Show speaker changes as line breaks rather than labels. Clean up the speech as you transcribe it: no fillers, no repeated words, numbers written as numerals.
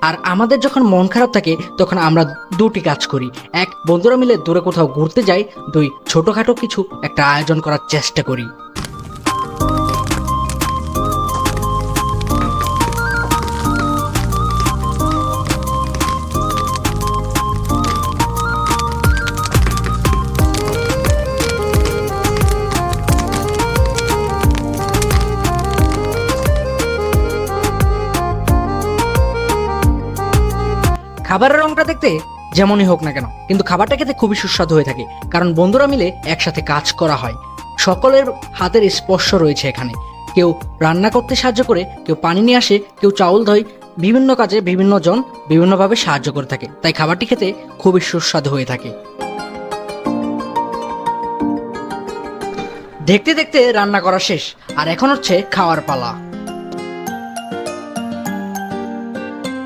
আর আমাদের যখন মন খারাপ থাকে তখন আমরা দুটি কাজ করি। এক, বন্ধুরা মিলে দূরে কোথাও ঘুরতে যাই। দুই, ছোটখাটো কিছু একটা আয়োজন করার চেষ্টা করি। খাবারের রংটা দেখতে যেমনই হোক না কেন, কিন্তু খাবারটা খেতে খুবই সুস্বাদু হয়ে থাকে, কারণ বন্ধুরা মিলে একসাথে কাজ করা হয়। সকলের হাতের স্পর্শ রয়েছে এখানে। কেউ রান্না করতে সাহায্য করে, কেউ পানি নিয়ে আসে, কেউ চাউল ধোয়। বিভিন্ন কাজে বিভিন্ন জন বিভিন্নভাবে সাহায্য করে থাকে, তাই খাবারটি খেতে খুবই সুস্বাদু হয়ে থাকে। দেখতে দেখতে রান্না করা শেষ, আর এখন হচ্ছে খাওয়ার পালা।